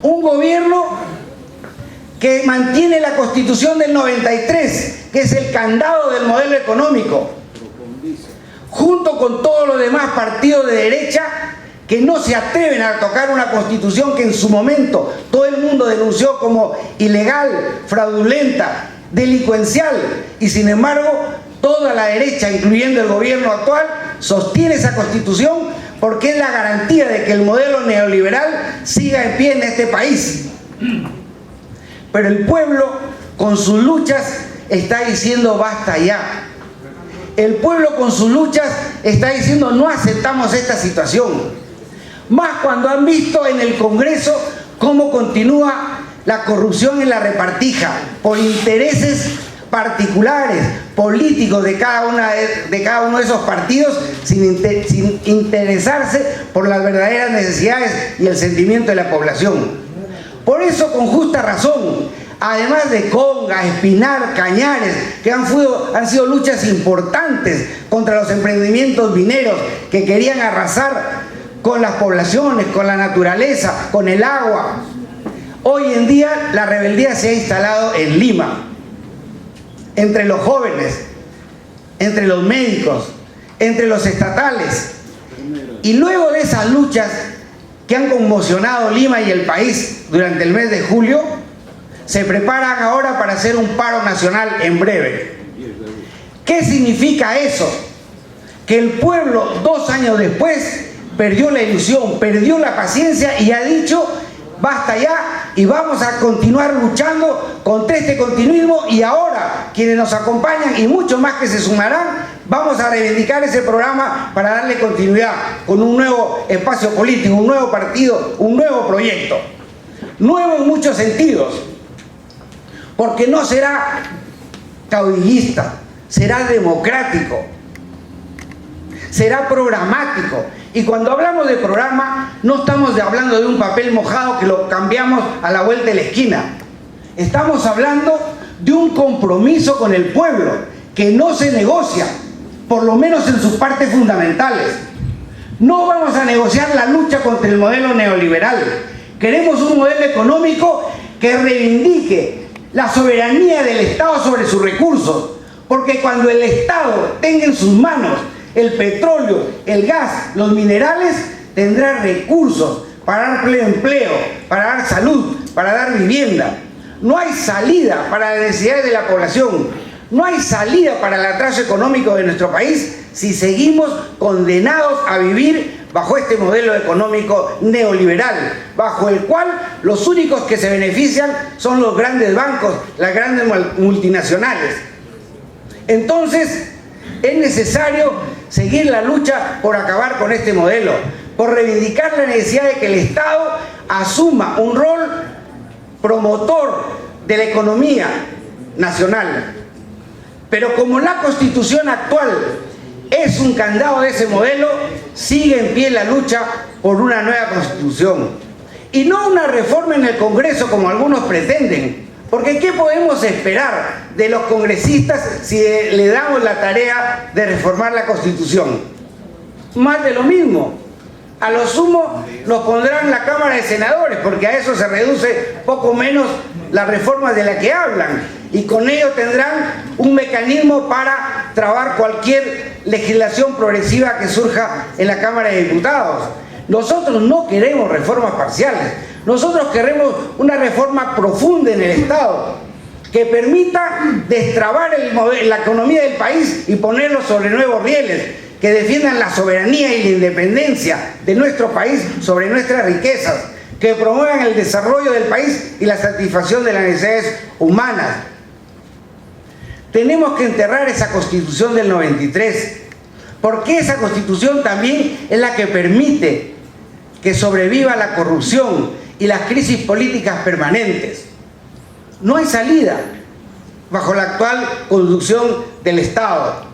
Un gobierno que mantiene la Constitución del 93, que es el candado del modelo económico, junto con todos los demás partidos de derecha que no se atreven a tocar una Constitución que en su momento todo el mundo denunció como ilegal, fraudulenta, delincuencial, y sin embargo toda la derecha, incluyendo el gobierno actual, sostiene esa Constitución porque es la garantía de que el modelo neoliberal siga en pie en este país. Pero el pueblo, con sus luchas, está diciendo basta ya. El pueblo con sus luchas está diciendo no aceptamos esta situación. Más cuando han visto en el Congreso cómo continúa la corrupción en la repartija por intereses particulares, políticos de cada uno de esos partidos, sin interesarse por las verdaderas necesidades y el sentimiento de la población. Por eso, con justa razón, además de Conga, Espinar, Cañares, que han sido luchas importantes contra los emprendimientos mineros que querían arrasar con las poblaciones, con la naturaleza, con el agua, hoy en día la rebeldía se ha instalado en Lima, entre los jóvenes, entre los médicos, entre los estatales. Y luego de esas luchas que han conmocionado Lima y el país durante el mes de julio, se preparan ahora para hacer un paro nacional en breve. ¿Qué significa eso? Que el pueblo 2 años después perdió la ilusión, perdió la paciencia y ha dicho basta ya, y vamos a continuar luchando contra este continuismo, y ahora quienes nos acompañan y muchos más que se sumarán, vamos a reivindicar ese programa para darle continuidad con un nuevo espacio político, un nuevo partido, un nuevo proyecto. Nuevo en muchos sentidos, porque no será caudillista, será democrático, será programático. Y cuando hablamos de programa, no estamos hablando de un papel mojado que lo cambiamos a la vuelta de la esquina. Estamos hablando de un compromiso con el pueblo que no se negocia, por lo menos en sus partes fundamentales. No vamos a negociar la lucha contra el modelo neoliberal. Queremos un modelo económico que reivindique la soberanía del Estado sobre sus recursos, porque cuando el Estado tenga en sus manos el petróleo, el gas, los minerales, tendrá recursos para dar pleno empleo, para dar salud, para dar vivienda. No hay salida para las necesidades de la población, no hay salida para el atraso económico de nuestro país si seguimos condenados a vivir bajo este modelo económico neoliberal, bajo el cual los únicos que se benefician son los grandes bancos, las grandes multinacionales. Entonces, es necesario seguir la lucha por acabar con este modelo, por reivindicar la necesidad de que el Estado asuma un rol promotor de la economía nacional. Pero como la Constitución actual es un candado de ese modelo, sigue en pie la lucha por una nueva Constitución. Y no una reforma en el Congreso como algunos pretenden. Porque ¿qué podemos esperar de los congresistas si le damos la tarea de reformar la Constitución? Más de lo mismo. A lo sumo nos pondrán en la Cámara de Senadores, porque a eso se reduce poco menos las reformas de las que hablan. Y con ello tendrán un mecanismo para trabar cualquier legislación progresiva que surja en la Cámara de Diputados. Nosotros no queremos reformas parciales. Nosotros queremos una reforma profunda en el Estado que permita destrabar la economía del país y ponerlo sobre nuevos rieles, que defiendan la soberanía y la independencia de nuestro país sobre nuestras riquezas, que promuevan el desarrollo del país y la satisfacción de las necesidades humanas. Tenemos que enterrar esa Constitución del 93, porque esa Constitución también es la que permite que sobreviva la corrupción y las crisis políticas permanentes. No hay salida bajo la actual conducción del Estado.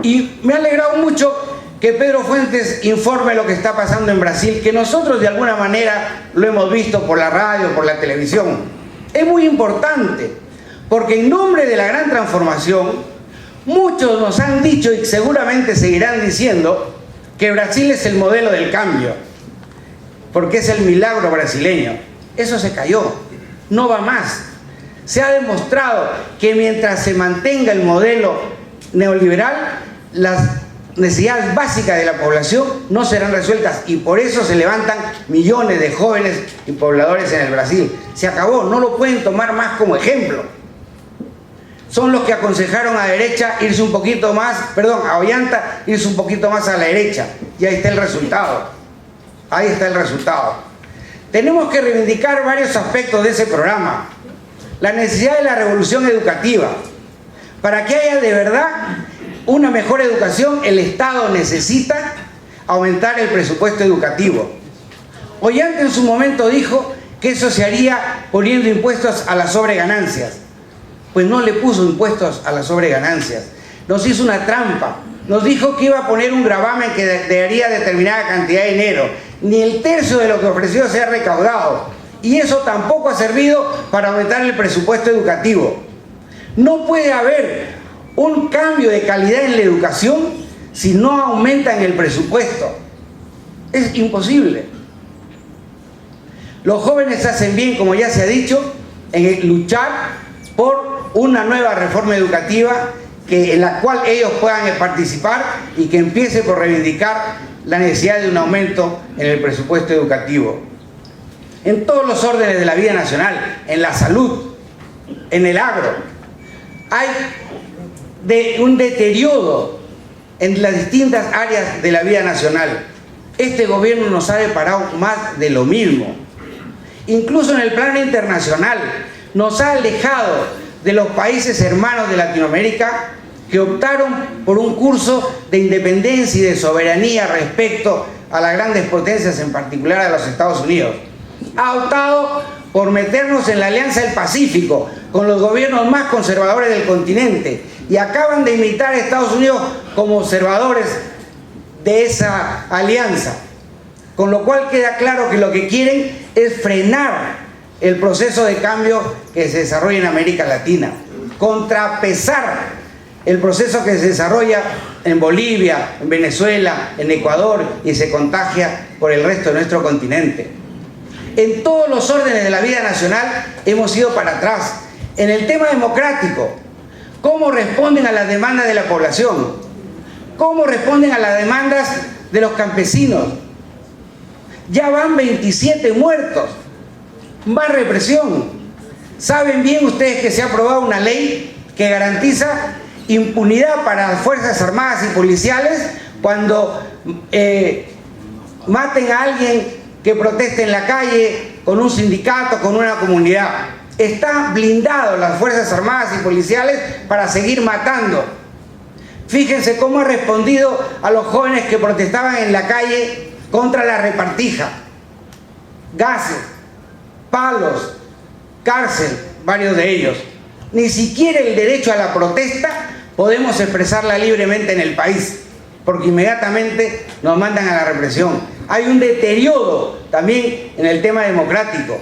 Y me ha alegrado mucho que Pedro Fuentes informe lo que está pasando en Brasil, que nosotros de alguna manera lo hemos visto por la radio, por la televisión. Es muy importante, porque en nombre de la gran transformación, muchos nos han dicho y seguramente seguirán diciendo que Brasil es el modelo del cambio. porque es el milagro brasileño. Eso se cayó, no va más. Se ha demostrado que mientras se mantenga el modelo neoliberal, las necesidades básicas de la población no serán resueltas, y por eso se levantan millones de jóvenes y pobladores en el Brasil. Se acabó, no lo pueden tomar más como ejemplo. Son los que aconsejaron a derecha irse un poquito más, a Ollanta irse un poquito más a la derecha, y ahí está el resultado. Ahí está el resultado. Tenemos que reivindicar varios aspectos de ese programa. La necesidad de la revolución educativa. Para que haya de verdad una mejor educación, el Estado necesita aumentar el presupuesto educativo. Ollanta en su momento dijo que eso se haría poniendo impuestos a las sobreganancias. Pues no le puso impuestos a las sobreganancias. Nos hizo una trampa. Nos dijo que iba a poner un gravamen que daría determinada cantidad de dinero. Ni el tercio de lo que ofreció se ha recaudado. Y eso tampoco ha servido para aumentar el presupuesto educativo. No puede haber un cambio de calidad en la educación si no aumentan el presupuesto. Es imposible. Los jóvenes hacen bien, como ya se ha dicho, en luchar por una nueva reforma educativa en la cual ellos puedan participar y que empiece por reivindicar la necesidad de un aumento en el presupuesto educativo. En todos los órdenes de la vida nacional, en la salud, en el agro, hay un deterioro en las distintas áreas de la vida nacional. Este gobierno nos ha deparado más de lo mismo. Incluso en el plano internacional, nos ha alejado de los países hermanos de Latinoamérica que optaron por un curso de independencia y de soberanía respecto a las grandes potencias, en particular a los Estados Unidos. Ha optado por meternos en la Alianza del Pacífico con los gobiernos más conservadores del continente, y acaban de imitar a Estados Unidos como observadores de esa alianza, con lo cual queda claro que lo que quieren es frenar el proceso de cambio que se desarrolla en América Latina, contrapesar el proceso que se desarrolla en Bolivia, en Venezuela, en Ecuador, y se contagia por el resto de nuestro continente. En todos los órdenes de la vida nacional hemos ido para atrás. En el tema democrático, ¿cómo responden a las demandas de la población? ¿Cómo responden a las demandas de los campesinos? Ya van 27 muertos. Más represión. Saben bien ustedes que se ha aprobado una ley que garantiza impunidad para las Fuerzas Armadas y policiales cuando maten a alguien que proteste en la calle, con un sindicato, con una comunidad. Están blindados las Fuerzas Armadas y policiales para seguir matando. Fíjense cómo ha respondido a los jóvenes que protestaban en la calle contra la repartija. Gases, palos, cárcel, varios de ellos. Ni siquiera el derecho a la protesta podemos expresarla libremente en el país, porque inmediatamente nos mandan a la represión. Hay un deterioro también en el tema democrático,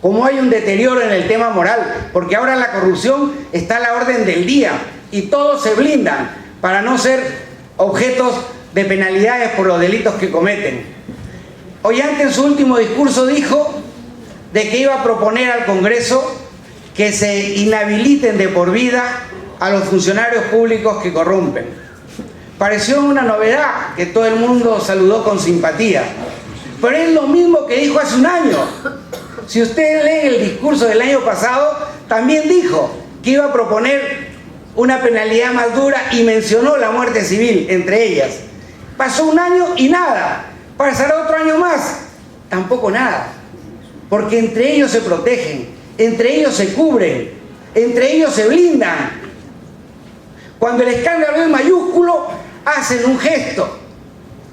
como hay un deterioro en el tema moral, porque ahora la corrupción está a la orden del día y todos se blindan para no ser objetos de penalidades por los delitos que cometen. Ollanta en su último discurso dijo de que iba a proponer al Congreso que se inhabiliten de por vida a los funcionarios públicos que corrompen. Pareció una novedad que todo el mundo saludó con simpatía, pero es lo mismo que dijo hace un año. Si ustedes leen el discurso del año pasado, también dijo que iba a proponer una penalidad más dura y mencionó la muerte civil entre ellas. Pasó un año y nada. Pasará otro año más, tampoco nada, porque entre ellos se protegen, entre ellos se cubren, entre ellos se blindan. Cuando el escándalo es mayúsculo, hacen un gesto.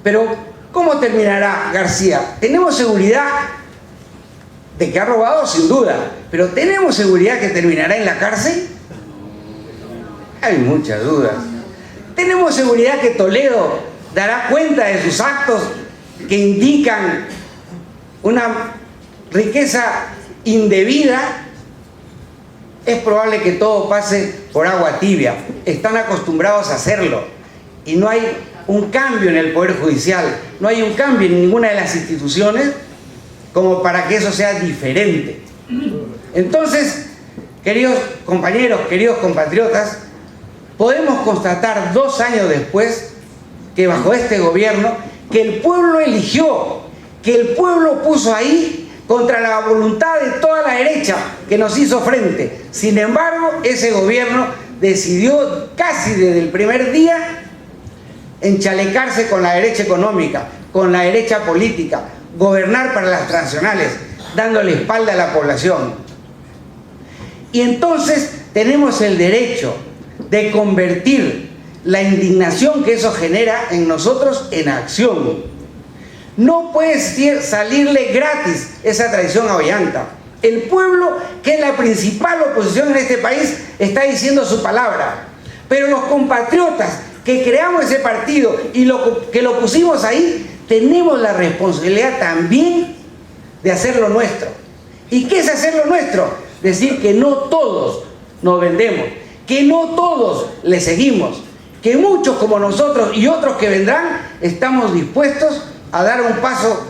Pero ¿cómo terminará García? ¿Tenemos seguridad de que ha robado? Sin duda, pero ¿tenemos seguridad que terminará en la cárcel? Hay muchas dudas. ¿Tenemos seguridad que Toledo dará cuenta de sus actos que indican una riqueza indebida? Es probable que todo pase por agua tibia. Están acostumbrados a hacerlo y no hay un cambio en el Poder Judicial. no hay un cambio en ninguna de las instituciones como para que eso sea diferente. Entonces, queridos compañeros, queridos compatriotas, podemos constatar 2 años después que bajo este gobierno, que el pueblo eligió, que el pueblo puso ahí contra la voluntad de toda la derecha que nos hizo frente. Sin embargo, ese gobierno decidió casi desde el primer día enchalecarse con la derecha económica, con la derecha política, gobernar para las transnacionales, dándole espalda a la población. Y entonces tenemos el derecho de convertir la indignación que eso genera en nosotros en acción. No puede salirle gratis esa traición a Ollanta. El pueblo, que es la principal oposición en este país, está diciendo su palabra. Pero los compatriotas que creamos ese partido y que lo pusimos ahí, tenemos la responsabilidad también de hacerlo nuestro. ¿Y qué es hacerlo nuestro? Decir que no todos nos vendemos, que no todos le seguimos, que muchos como nosotros y otros que vendrán estamos dispuestos a dar un paso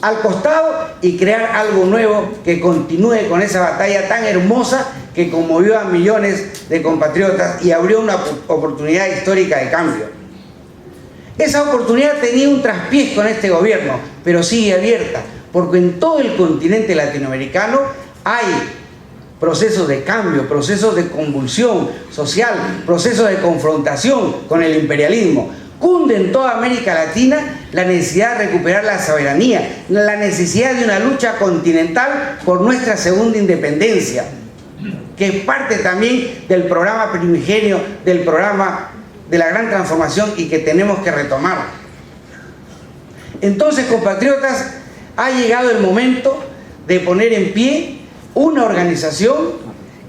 al costado y crear algo nuevo que continúe con esa batalla tan hermosa que conmovió a millones de compatriotas y abrió una oportunidad histórica de cambio. Esa oportunidad tenía un traspiés con este gobierno, pero sigue abierta, porque en todo el continente latinoamericano hay procesos de cambio, procesos de convulsión social, procesos de confrontación con el imperialismo. Cunde en toda América Latina la necesidad de recuperar la soberanía, la necesidad de una lucha continental por nuestra segunda independencia, que es parte también del programa primigenio, del programa de la gran transformación y que tenemos que retomar. Entonces, compatriotas, ha llegado el momento de poner en pie una organización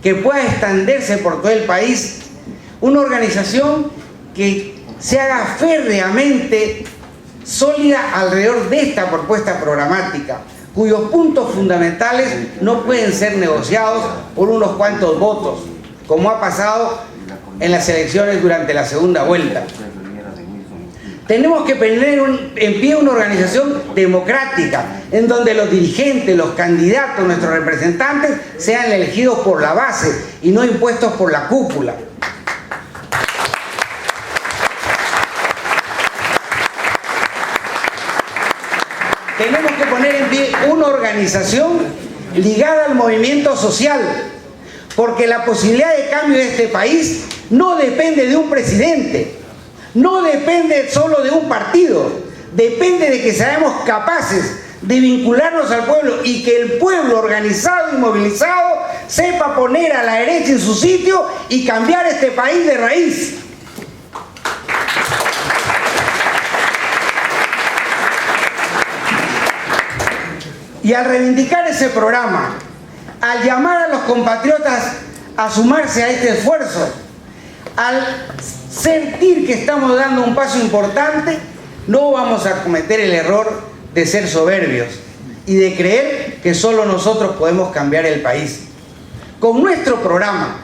que pueda extenderse por todo el país, una organización que se haga férreamente sólida alrededor de esta propuesta programática, cuyos puntos fundamentales no pueden ser negociados por unos cuantos votos, como ha pasado en las elecciones durante la segunda vuelta. Tenemos que poner en pie una organización democrática, en donde los dirigentes, los candidatos, nuestros representantes, sean elegidos por la base y no impuestos por la cúpula. Tenemos que poner en pie una organización ligada al movimiento social, porque la posibilidad de cambio de este país no depende de un presidente, no depende solo de un partido, depende de que seamos capaces de vincularnos al pueblo y que el pueblo organizado y movilizado sepa poner a la derecha en su sitio y cambiar este país de raíz. Y al reivindicar ese programa, al llamar a los compatriotas a sumarse a este esfuerzo, al sentir que estamos dando un paso importante, no vamos a cometer el error de ser soberbios y de creer que solo nosotros podemos cambiar el país. Con nuestro programa,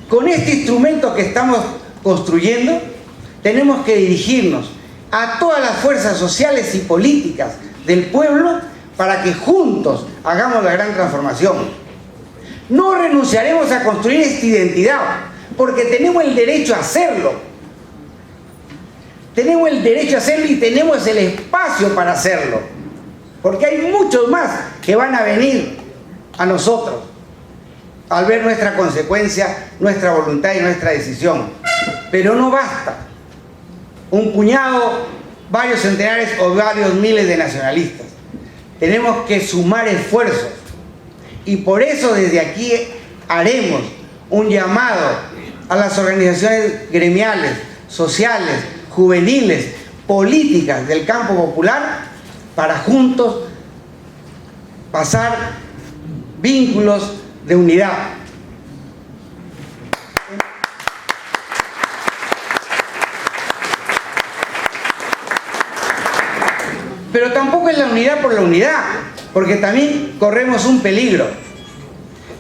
con este instrumento que estamos construyendo, tenemos que dirigirnos a todas las fuerzas sociales y políticas del pueblo para que juntos hagamos la gran transformación. No renunciaremos a construir esta identidad, porque tenemos el derecho a hacerlo. Tenemos el derecho a hacerlo y tenemos el espacio para hacerlo. Porque hay muchos más que van a venir a nosotros al ver nuestra consecuencia, nuestra voluntad y nuestra decisión. Pero no basta un puñado, varios centenares o varios miles de nacionalistas. Tenemos que sumar esfuerzos. Y por eso desde aquí haremos un llamado a las organizaciones gremiales, sociales, juveniles, políticas del campo popular para juntos pasar vínculos de unidad. Pero tampoco es la unidad por la unidad, porque también corremos un peligro.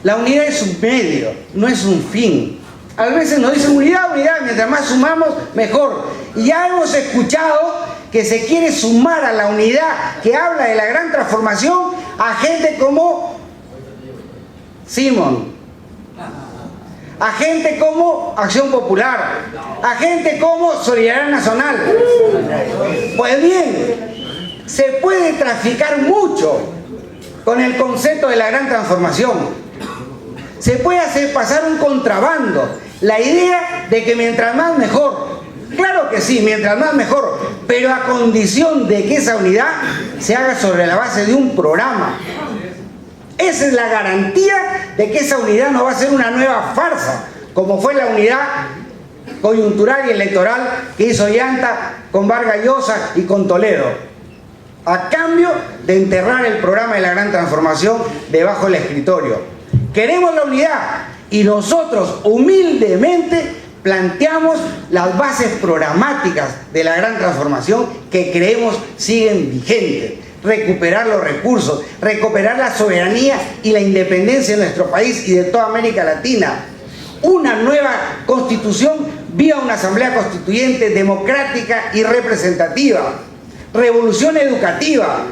La unidad es un medio, no es un fin. A veces nos dicen unidad, unidad, mientras más sumamos, mejor. Y ya hemos escuchado que se quiere sumar a la unidad que habla de la gran transformación a gente como Simón, a gente como Acción Popular, a gente como Solidaridad Nacional. Pues bien, se puede traficar mucho con el concepto de la gran transformación. Se puede hacer pasar un contrabando, la idea de que mientras más mejor. Claro que sí, mientras más mejor, pero a condición de que esa unidad se haga sobre la base de un programa. Esa es la garantía de que esa unidad no va a ser una nueva farsa, como fue la unidad coyuntural y electoral que hizo Llanta con Vargas Llosa y con Toledo, a cambio de enterrar el programa de la gran transformación debajo del escritorio. Queremos la unidad y nosotros humildemente planteamos las bases programáticas de la gran transformación que creemos siguen vigentes. Recuperar los recursos, recuperar la soberanía y la independencia de nuestro país y de toda América Latina. Una nueva constitución vía una asamblea constituyente democrática y representativa. Revolución educativa.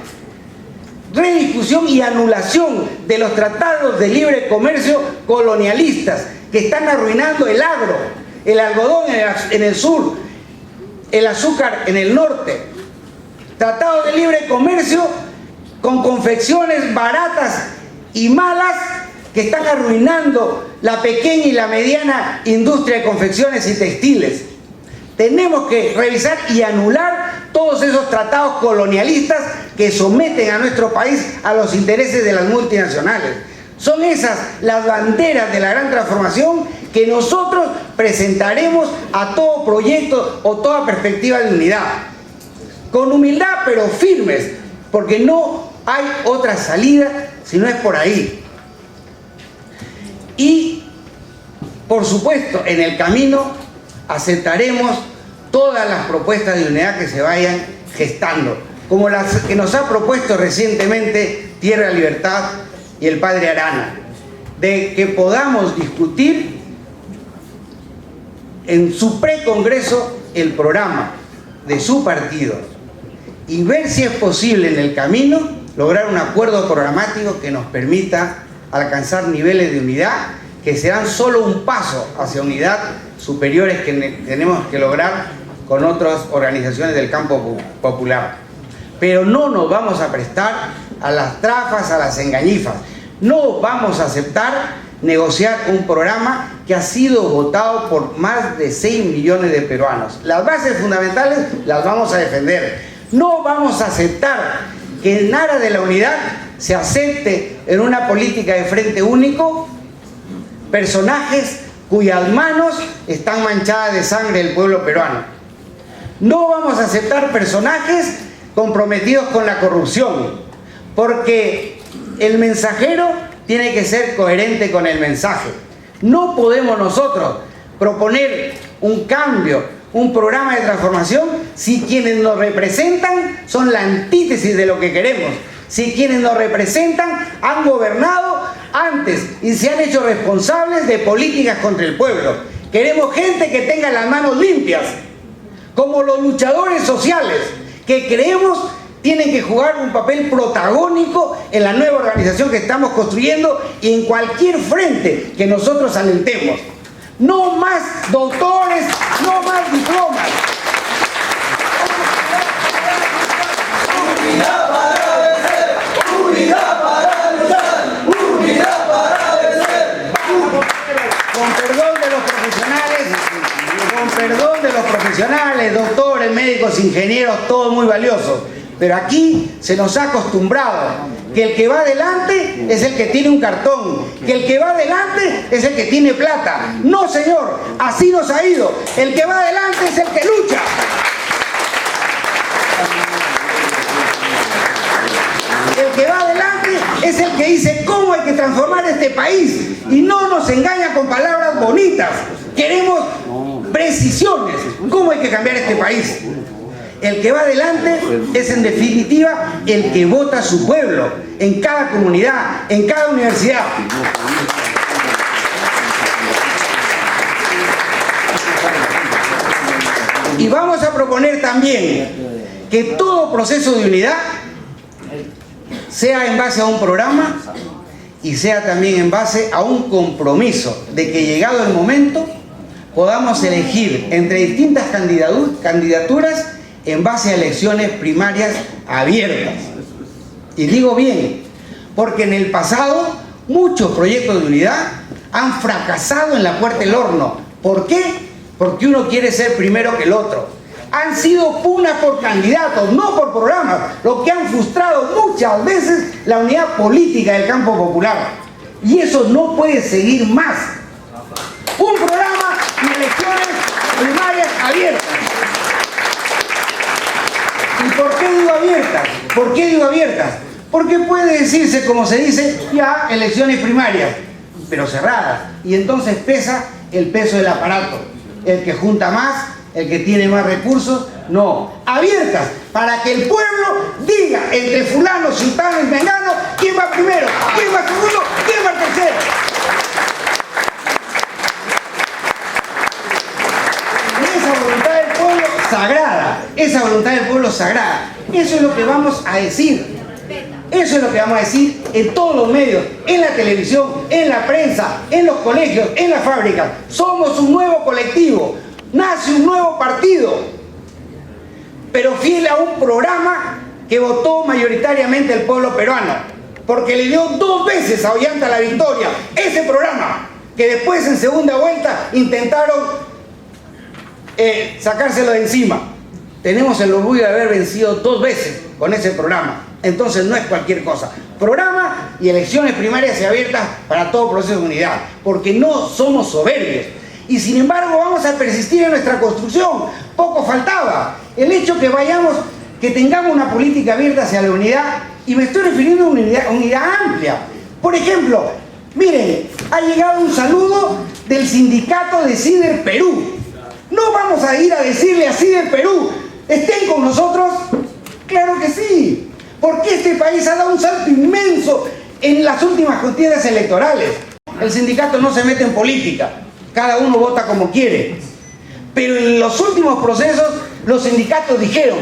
Rediscusión y anulación de los tratados de libre comercio colonialistas que están arruinando el agro, el algodón en el sur, el azúcar en el norte. Tratados de libre comercio con confecciones baratas y malas que están arruinando la pequeña y la mediana industria de confecciones y textiles. Tenemos que revisar y anular todos esos tratados colonialistas que someten a nuestro país a los intereses de las multinacionales. Son esas las banderas de la gran transformación que nosotros presentaremos a todo proyecto o toda perspectiva de unidad. Con humildad pero firmes, porque no hay otra salida si no es por ahí. Y, por supuesto, en el camino aceptaremos todas las propuestas de unidad que se vayan gestando, como las que nos ha propuesto recientemente Tierra Libertad y el padre Arana, de que podamos discutir en su precongreso el programa de su partido y ver si es posible en el camino lograr un acuerdo programático que nos permita alcanzar niveles de unidad que serán solo un paso hacia unidad superiores que tenemos que lograr con otras organizaciones del campo popular. Pero no nos vamos a prestar a las trafas, a las engañifas. No vamos a aceptar negociar un programa que ha sido votado por más de 6 millones de peruanos. Las bases fundamentales las vamos a defender. No vamos a aceptar que en aras de la unidad se acepte en una política de frente único personajes cuyas manos están manchadas de sangre del pueblo peruano. No vamos a aceptar personajes comprometidos con la corrupción, porque el mensajero tiene que ser coherente con el mensaje. No podemos nosotros proponer un cambio, un programa de transformación, si quienes nos representan son la antítesis de lo que queremos, si quienes nos representan han gobernado antes y se han hecho responsables de políticas contra el pueblo. Queremos gente que tenga las manos limpias, como los luchadores sociales, que creemos tienen que jugar un papel protagónico en la nueva organización que estamos construyendo y en cualquier frente que nosotros alentemos. No más doctores, no más diplomas. Unidad para vencer, unidad para luchar, unidad para vencer. Con perdón de los profesionales, doctores, médicos, ingenieros, todos muy valiosos. Pero aquí se nos ha acostumbrado que el que va adelante es el que tiene un cartón, que el que va adelante es el que tiene plata. No, señor, así nos ha ido. El que va adelante es el que lucha. El que va adelante es el que dice cómo hay que transformar este país y no nos engaña con palabras bonitas. Queremos precisiones. ¿Cómo hay que cambiar este país? El que va adelante es en definitiva el que vota a su pueblo, en cada comunidad, en cada universidad. Y vamos a proponer también que todo proceso de unidad sea en base a un programa y sea también en base a un compromiso de que llegado el momento podamos elegir entre distintas candidaturas en base a elecciones primarias abiertas. Y digo bien, porque en el pasado muchos proyectos de unidad han fracasado en la puerta del horno. ¿Por qué? Porque uno quiere ser primero que el otro. Han sido pugnas por candidatos, no por programas, lo que han frustrado muchas veces la unidad política del campo popular. Y eso no puede seguir más. Un programa y elecciones primarias abiertas. ¿Y por qué digo abiertas? ¿Por qué digo abiertas? Porque puede decirse, como se dice, ya elecciones primarias, pero cerradas. Y entonces pesa el peso del aparato. El que junta más, el que tiene más recursos, no. Abiertas, para que el pueblo diga entre fulano, sultano y mengano, quién va primero, quién va segundo, quién va tercero. Esa voluntad del pueblo sagrada, esa voluntad del pueblo sagrada, eso es lo que vamos a decir. Eso es lo que vamos a decir en todos los medios, en la televisión, en la prensa, en los colegios, en las fábricas. Somos un nuevo colectivo, nace un nuevo partido, pero fiel a un programa que votó mayoritariamente el pueblo peruano, porque le dio 2 veces a Ollanta la victoria, ese programa, que después en segunda vuelta intentaron sacárselo de encima. Tenemos el orgullo de haber vencido 2 veces con ese programa. Entonces no es cualquier cosa. Programa y elecciones primarias y abiertas para todo proceso de unidad, porque no somos soberbios. Y sin embargo vamos a persistir en nuestra construcción. Poco faltaba. El hecho que tengamos una política abierta hacia la unidad, y me estoy refiriendo a una unidad amplia. Por ejemplo, miren, ha llegado un saludo del sindicato de Cider Perú. ¿No vamos a ir a decirle a Cider Perú, estén con nosotros? Claro que sí. Porque este país ha dado un salto inmenso en las últimas contiendas electorales. El sindicato no se mete en política, cada uno vota como quiere. Pero en los últimos procesos, los sindicatos dijeron,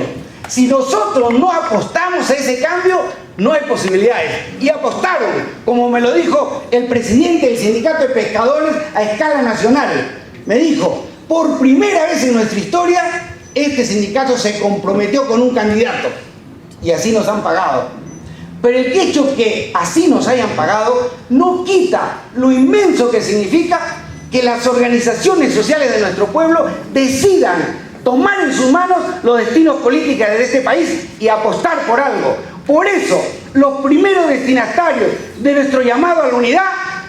si nosotros no apostamos a ese cambio, no hay posibilidades. Y apostaron, como me lo dijo el presidente del sindicato de pescadores a escala nacional. Me dijo, por primera vez en nuestra historia, este sindicato se comprometió con un candidato. Y así nos han pagado. Pero el hecho que así nos hayan pagado no quita lo inmenso que significa que las organizaciones sociales de nuestro pueblo decidan tomar en sus manos los destinos políticos de este país y apostar por algo. Por eso, los primeros destinatarios de nuestro llamado a la unidad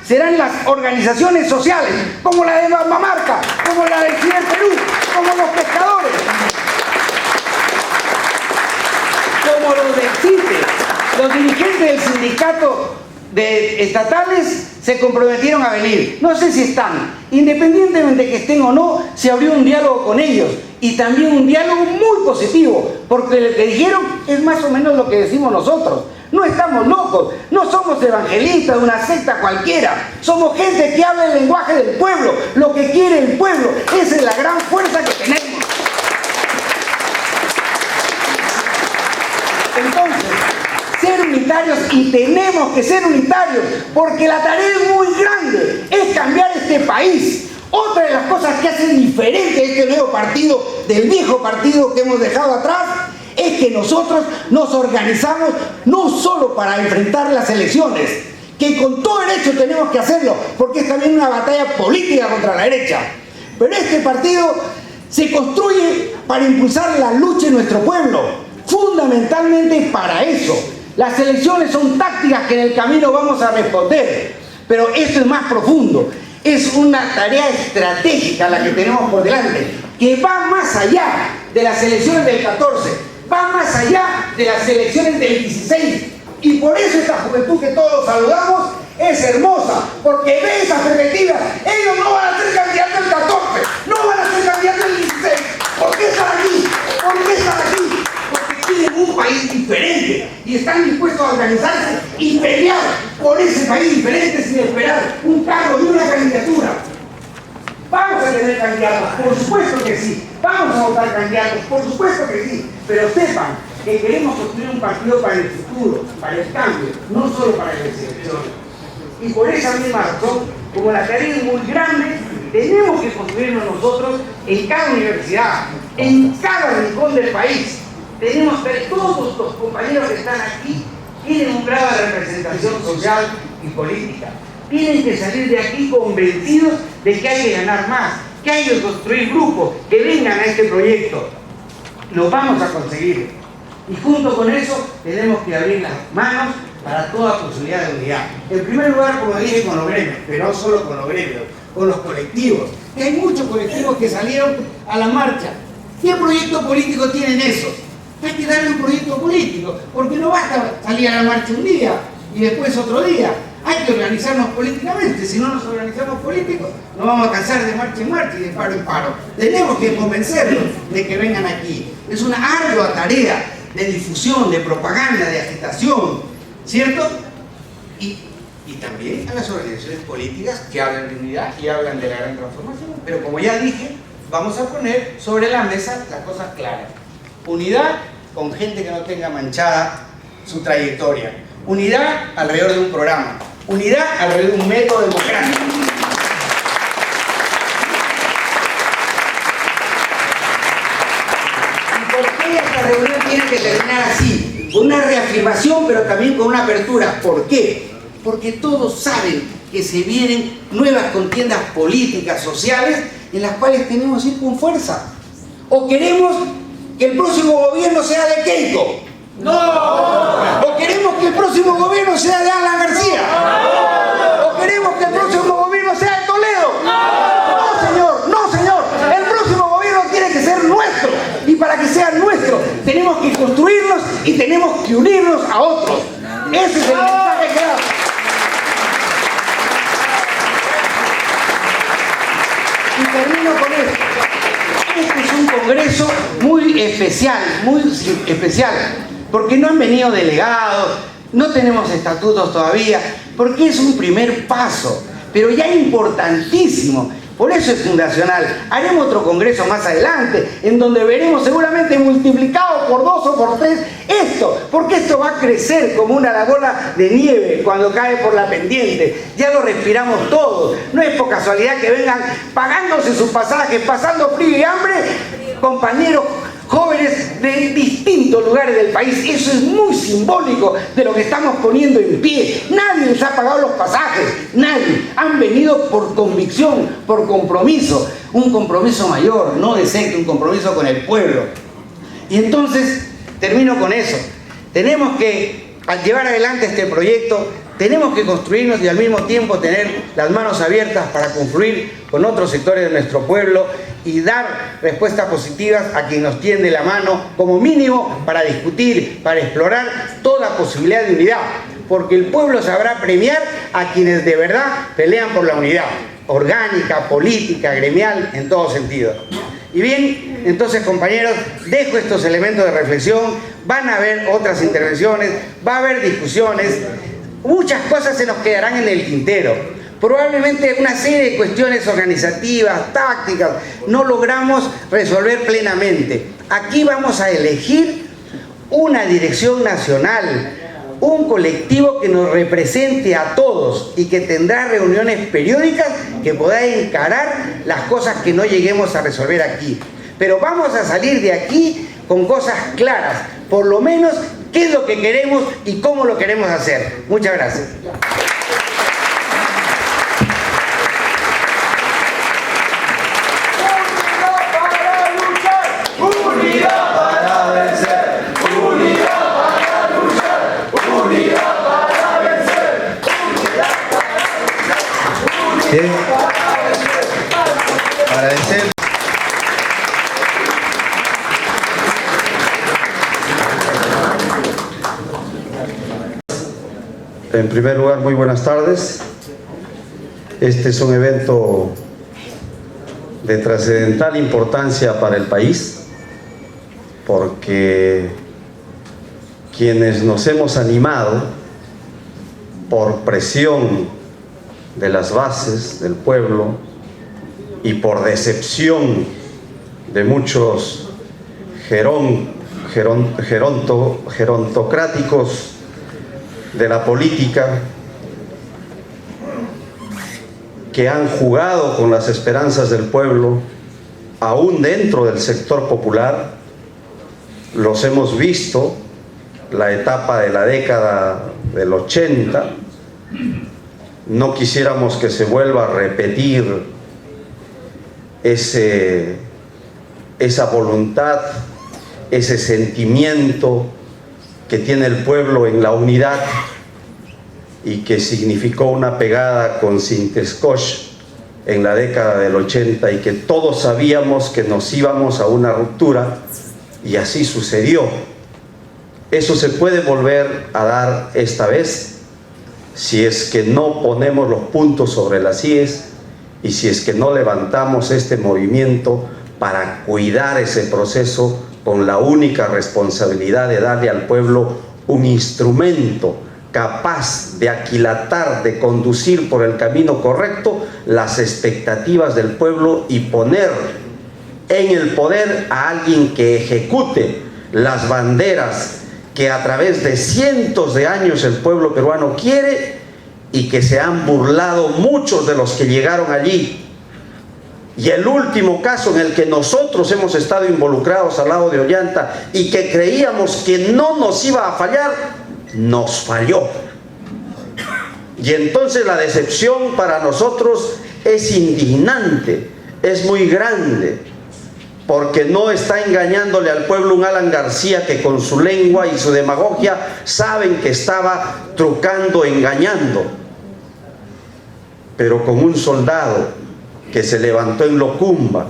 serán las organizaciones sociales, como la de Mamamarca, como la del Cider Perú, como los pescadores, como los del CITE. Los dirigentes del sindicato estatales se comprometieron a venir. No sé si están. Independientemente de que estén o no, se abrió un diálogo con ellos. Y también un diálogo muy positivo. Porque lo que dijeron es más o menos lo que decimos nosotros. No estamos locos. No somos evangelistas de una secta cualquiera. Somos gente que habla el lenguaje del pueblo. Lo que quiere el pueblo. Esa es la gran fuerza que tenemos. Entonces, ser unitarios, y tenemos que ser unitarios, porque la tarea es muy grande, es cambiar este país. Otra de las cosas que hace diferente este nuevo partido del viejo partido que hemos dejado atrás, es que nosotros nos organizamos no solo para enfrentar las elecciones, que con todo derecho tenemos que hacerlo, porque es también una batalla política contra la derecha, pero este partido se construye para impulsar la lucha en nuestro pueblo, fundamentalmente para eso. Las elecciones son tácticas que en el camino vamos a responder, pero esto es más profundo. Es una tarea estratégica la que tenemos por delante, que va más allá de las elecciones del 14, va más allá de las elecciones del 16. Y por eso esta juventud que todos saludamos es hermosa, porque ve esas perspectivas. Ellos no van a ser candidatos del 14, no van a ser candidatos del 16. ¿Por qué están aquí? ¿Por qué están aquí? Quieren un país diferente y están dispuestos a organizarse y pelear por ese país diferente sin esperar un cargo ni una candidatura. Vamos a tener candidatos, por supuesto que sí. Vamos a votar candidatos, por supuesto que sí. Pero sepan que queremos construir un partido para el futuro, para el cambio, no solo para las elecciones. Y por esa misma razón, como la tarea es muy grande, tenemos que construirnos nosotros en cada universidad, en cada rincón del país. Tenemos que todos los compañeros que están aquí tienen un grado de representación social y política. Tienen que salir de aquí convencidos de que hay que ganar más, que hay que construir grupos, que vengan a este proyecto. Lo vamos a conseguir. Y junto con eso tenemos que abrir las manos para toda posibilidad de unidad. En primer lugar, como dije, con los gremios, pero no solo con los gremios, con los colectivos. Que hay muchos colectivos que salieron a la marcha. ¿Qué proyecto político tienen esos? Hay que darle un proyecto político, porque no basta salir a la marcha un día y después otro día. Hay que organizarnos políticamente. Si no nos organizamos políticos, nos vamos a cansar de marcha en marcha y de paro en paro. Tenemos que convencerlos de que vengan aquí. Es una ardua tarea de difusión, de propaganda, de agitación, ¿cierto? Y también a las organizaciones políticas que hablan de unidad y hablan de la gran transformación. Pero como ya dije, vamos a poner sobre la mesa las cosas claras. Unidad con gente que no tenga manchada su trayectoria. Unidad alrededor de un programa. Unidad alrededor de un método democrático. ¿Y por qué esta reunión tiene que terminar así? Con una reafirmación, pero también con una apertura. ¿Por qué? Porque todos saben que se vienen nuevas contiendas políticas, sociales, en las cuales tenemos que ir con fuerza. ¿O queremos que el próximo gobierno sea de Keiko? ¡No! ¿O queremos que el próximo gobierno sea de Alan García? ¡No! ¿O queremos que el próximo gobierno sea de Toledo? ¡No! ¡No, señor! ¡No, señor! El próximo gobierno tiene que ser nuestro. Y para que sea nuestro, tenemos que construirnos y tenemos que unirnos a otros. Ese es el mensaje que damos. Y termino con esto. Este es un congreso muy especial, porque no han venido delegados, no tenemos estatutos todavía, porque es un primer paso, pero ya importantísimo. Por eso es fundacional. Haremos otro congreso más adelante, en donde veremos seguramente multiplicado por 2 o por 3 esto, porque esto va a crecer como una bola de nieve cuando cae por la pendiente. Ya lo respiramos todos. No es por casualidad que vengan pagándose sus pasajes, pasando frío y hambre, compañeros jóvenes de distintos lugares del país. Eso es muy simbólico de lo que estamos poniendo en pie. Nadie les ha pagado los pasajes, nadie. Han venido por convicción, por compromiso, un compromiso mayor, no de secta, un compromiso con el pueblo. Y entonces, termino con eso. Tenemos que, al llevar adelante este proyecto, tenemos que construirnos y al mismo tiempo tener las manos abiertas para confluir con otros sectores de nuestro pueblo y dar respuestas positivas a quien nos tiende la mano, como mínimo para discutir, para explorar toda posibilidad de unidad, porque el pueblo sabrá premiar a quienes de verdad pelean por la unidad, orgánica, política, gremial, en todo sentido. Y bien, entonces, compañeros, dejo estos elementos de reflexión. Van a haber otras intervenciones, va a haber discusiones, muchas cosas se nos quedarán en el tintero. Probablemente una serie de cuestiones organizativas, tácticas, no logramos resolver plenamente. Aquí vamos a elegir una dirección nacional, un colectivo que nos represente a todos y que tendrá reuniones periódicas que podrá encarar las cosas que no lleguemos a resolver aquí. Pero vamos a salir de aquí con cosas claras, por lo menos qué es lo que queremos y cómo lo queremos hacer. Muchas gracias. Bien. Agradecer. En primer lugar, muy buenas tardes. Este es un evento de trascendental importancia para el país, porque quienes nos hemos animado por presión de las bases del pueblo y por decepción de muchos gerontocráticos de la política que han jugado con las esperanzas del pueblo, aún dentro del sector popular. Los hemos visto, la etapa de la década del 80, no quisiéramos que se vuelva a repetir esa voluntad, ese sentimiento que tiene el pueblo en la unidad y que significó una pegada con Sintescosh en la década del 80, y que todos sabíamos que nos íbamos a una ruptura, y así sucedió. Eso se puede volver a dar esta vez si es que no ponemos los puntos sobre las íes y si es que no levantamos este movimiento para cuidar ese proceso con la única responsabilidad de darle al pueblo un instrumento capaz de aquilatar, de conducir por el camino correcto las expectativas del pueblo y poner en el poder a alguien que ejecute las banderas que a través de cientos de años el pueblo peruano quiere y que se han burlado muchos de los que llegaron allí. Y el último caso en el que nosotros hemos estado involucrados al lado de Ollanta y que creíamos que no nos iba a fallar, nos falló. Y entonces la decepción para nosotros es indignante, es muy grande, porque no está engañándole al pueblo un Alan García que con su lengua y su demagogia saben que estaba trucando, engañando, pero con un soldado que se levantó en Locumba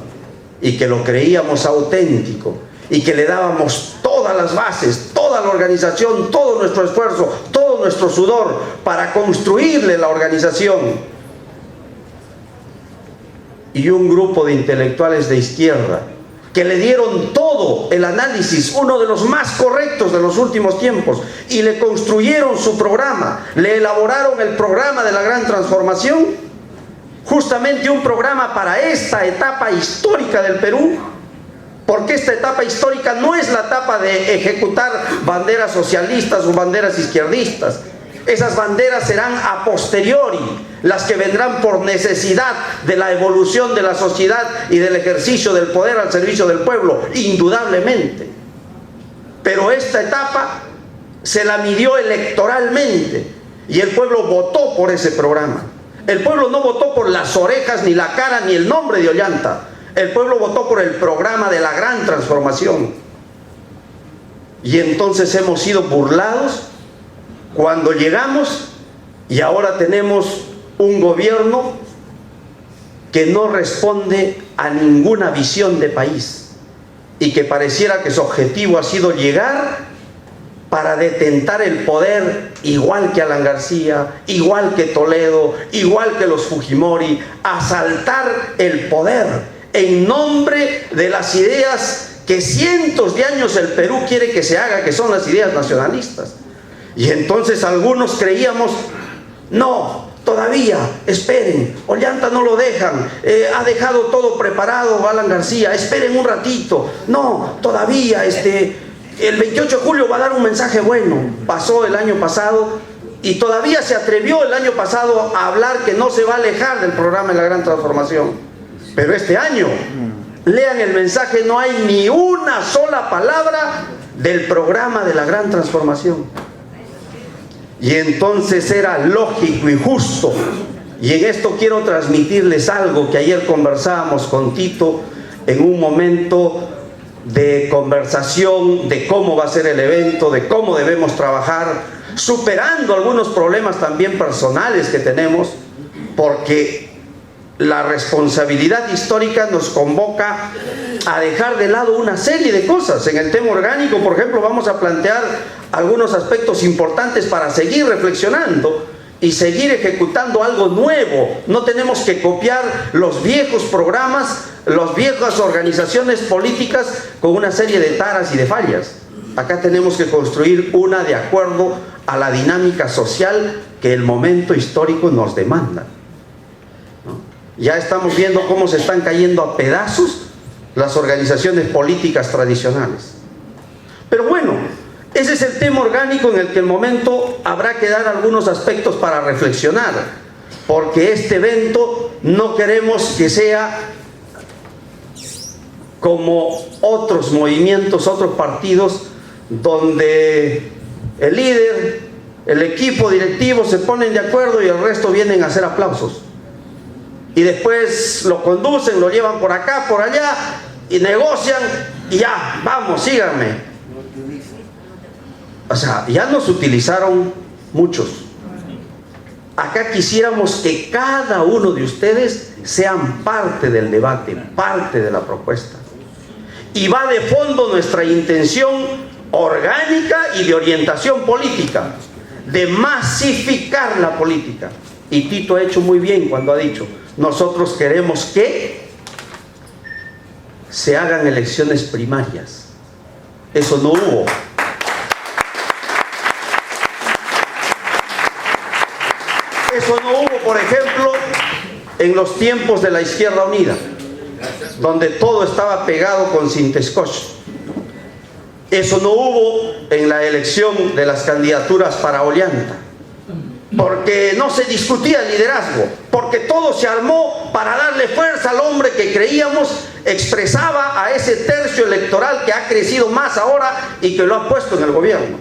y que lo creíamos auténtico y que le dábamos todas las bases, toda la organización, todo nuestro esfuerzo, todo nuestro sudor para construirle la organización. Y un grupo de intelectuales de izquierda que le dieron todo el análisis, uno de los más correctos de los últimos tiempos, y le construyeron su programa, le elaboraron el programa de la gran transformación, justamente un programa para esta etapa histórica del Perú, porque esta etapa histórica no es la etapa de ejecutar banderas socialistas o banderas izquierdistas. Esas banderas serán a posteriori, las que vendrán por necesidad de la evolución de la sociedad y del ejercicio del poder al servicio del pueblo, indudablemente. Pero esta etapa se la midió electoralmente y el pueblo votó por ese programa. El pueblo no votó por las orejas, ni la cara, ni el nombre de Ollanta. El pueblo votó por el programa de la gran transformación. Y entonces hemos sido burlados cuando llegamos, y ahora tenemos un gobierno que no responde a ninguna visión de país y que pareciera que su objetivo ha sido llegar para detentar el poder, igual que Alan García, igual que Toledo, igual que los Fujimori, asaltar el poder en nombre de las ideas que cientos de años el Perú quiere que se haga, que son las ideas nacionalistas. Y entonces algunos creíamos, no, todavía, esperen, Ollanta no lo dejan, ha dejado todo preparado Alan García, esperen un ratito, no, todavía, el 28 de julio va a dar un mensaje bueno. Pasó el año pasado y todavía se atrevió el año pasado a hablar que no se va a alejar del programa de la gran transformación. Pero este año, lean el mensaje, no hay ni una sola palabra del programa de la gran transformación. Y entonces era lógico y justo, y en esto quiero transmitirles algo que ayer conversábamos con Tito en un momento de conversación de cómo va a ser el evento, de cómo debemos trabajar, superando algunos problemas también personales que tenemos, porque la responsabilidad histórica nos convoca a dejar de lado una serie de cosas. En el tema orgánico, por ejemplo, vamos a plantear algunos aspectos importantes para seguir reflexionando y seguir ejecutando algo nuevo. No tenemos que copiar los viejos programas, las viejas organizaciones políticas con una serie de taras y de fallas. Acá tenemos que construir una de acuerdo a la dinámica social que el momento histórico nos demanda, ¿no? Ya estamos viendo cómo se están cayendo a pedazos las organizaciones políticas tradicionales. Pero bueno, ese es el tema orgánico en el que el momento habrá que dar algunos aspectos para reflexionar, porque este evento no queremos que sea como otros movimientos, otros partidos, donde el líder, el equipo directivo se ponen de acuerdo y el resto vienen a hacer aplausos. Y después lo conducen, lo llevan por acá, por allá, y negocian, y ya, vamos, síganme. O sea, ya nos utilizaron muchos. Acá quisiéramos que cada uno de ustedes sean parte del debate, parte de la propuesta. Y va de fondo nuestra intención orgánica y de orientación política, de masificar la política. Y Tito ha hecho muy bien cuando ha dicho, nosotros queremos que se hagan elecciones primarias. Eso no hubo. Eso no hubo, por ejemplo, en los tiempos de la Izquierda Unida, donde todo estaba pegado con cintescotch. Eso no hubo en la elección de las candidaturas para Ollanta, porque no se discutía el liderazgo, porque todo se armó para darle fuerza al hombre que creíamos expresaba a ese tercio electoral que ha crecido más ahora y que lo ha puesto en el gobierno.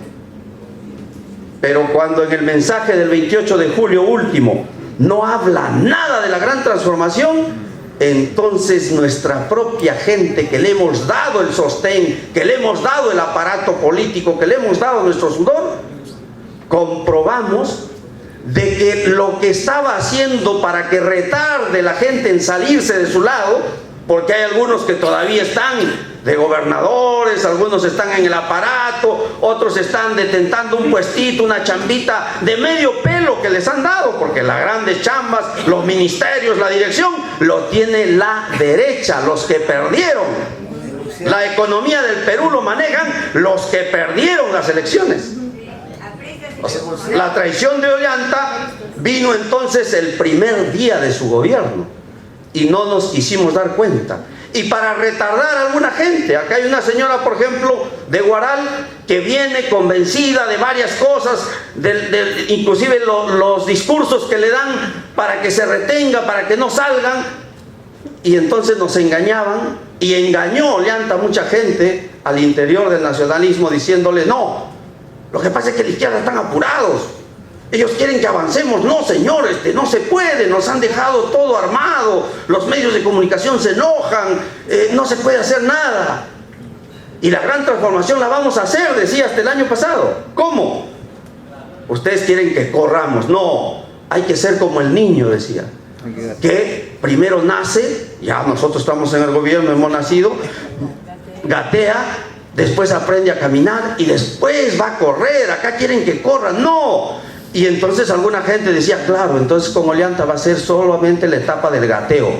Pero cuando en el mensaje del 28 de julio último no habla nada de la gran transformación, entonces nuestra propia gente, que le hemos dado el sostén, que le hemos dado el aparato político, que le hemos dado nuestro sudor, comprobamos de que lo que estaba haciendo para que retarde la gente en salirse de su lado, porque hay algunos que todavía están de gobernadores, algunos están en el aparato, otros están detentando un puestito, una chambita de medio pelo que les han dado, porque las grandes chambas, los ministerios, la dirección, lo tiene la derecha, los que perdieron. La economía del Perú lo manejan los que perdieron las elecciones. O sea, la traición de Ollanta vino entonces el primer día de su gobierno y no nos quisimos dar cuenta. Y para retardar a alguna gente, acá hay una señora, por ejemplo, de Huaral, que viene convencida de varias cosas, inclusive los discursos que le dan para que se retenga, para que no salgan, y entonces nos engañaban, y engañó Ollanta a mucha gente al interior del nacionalismo diciéndole, no, lo que pasa es que la izquierda están apurados, ellos quieren que avancemos. No, señor, no se puede, nos han dejado todo armado, los medios de comunicación se enojan, no se puede hacer nada. Y la gran transformación la vamos a hacer, decía hasta el año pasado. ¿Cómo? Ustedes quieren que corramos. No, hay que ser como el niño, decía, que primero nace, ya nosotros estamos en el gobierno, hemos nacido, gatea, después aprende a caminar y después va a correr. Acá quieren que corra. No. Y entonces alguna gente decía, claro, entonces con Ollanta va a ser solamente la etapa del gateo.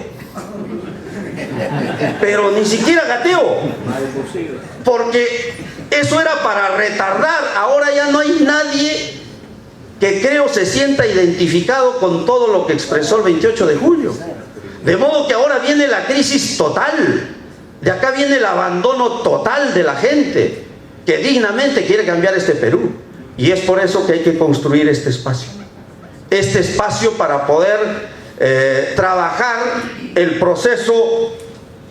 Pero ni siquiera gateo, porque eso era para retardar. Ahora ya no hay nadie que creo se sienta identificado con todo lo que expresó el 28 de julio. De modo que ahora viene la crisis total. De acá viene el abandono total de la gente que dignamente quiere cambiar este Perú. Y es por eso que hay que construir este espacio para poder trabajar el proceso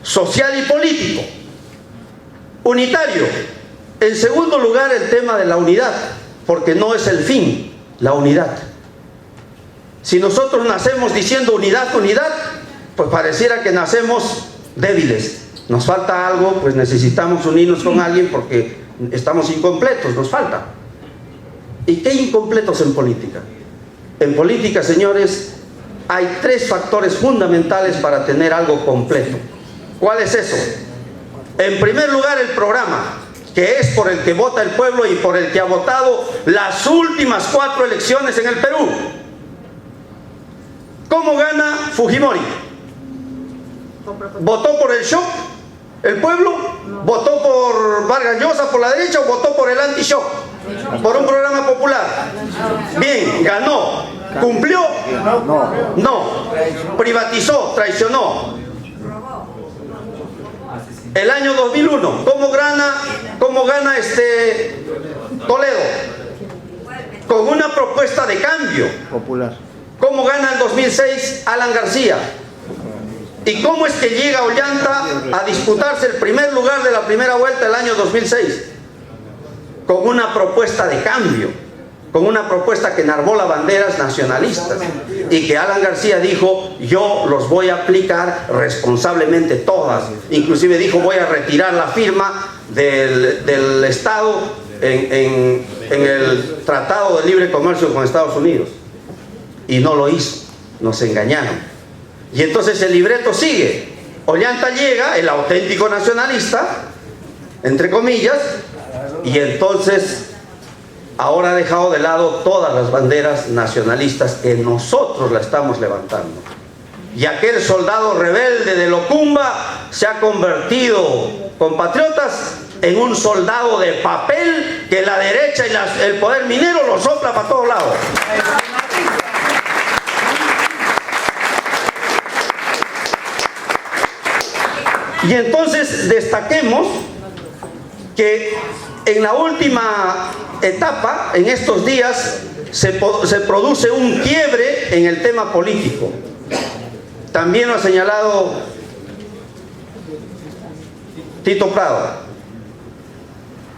social y político unitario. En segundo lugar, el tema de la unidad, porque no es el fin, la unidad. Si nosotros nacemos diciendo unidad, unidad, pues pareciera que nacemos débiles. Nos falta algo, pues necesitamos unirnos con alguien porque estamos incompletos, nos falta. ¿Y qué incompletos en política? En política, señores, hay tres factores fundamentales para tener algo completo. ¿Cuál es eso? En primer lugar, el programa, que es por el que vota el pueblo y por el que ha votado las últimas 4 elecciones en el Perú. ¿Cómo gana Fujimori? ¿Votó por el shock? ¿El pueblo? ¿Votó por Vargas Llosa por la derecha o votó por el anti-shock? Por un programa popular. Bien, ganó. ¿Cumplió? No. Privatizó, traicionó. El año 2001, ¿cómo gana Toledo? Con una propuesta de cambio popular. ¿Cómo gana el 2006 Alan García? ¿Y cómo es que llega Ollanta a disputarse el primer lugar de la primera vuelta del año 2006? Con una propuesta de cambio, con una propuesta que enarbola banderas nacionalistas y que Alan García dijo: yo los voy a aplicar responsablemente todas. Inclusive dijo: voy a retirar la firma del Estado en el Tratado de Libre Comercio con Estados Unidos. Y no lo hizo, nos engañaron. Y entonces el libreto sigue. Ollanta llega, el auténtico nacionalista, entre comillas, y entonces ahora ha dejado de lado todas las banderas nacionalistas que nosotros la estamos levantando. Y aquel soldado rebelde de Locumba se ha convertido, compatriotas, en un soldado de papel que la derecha y el poder minero lo sopla para todos lados. Y entonces destaquemos que en la última etapa, en estos días, se produce un quiebre en el tema político. También lo ha señalado Tito Prado.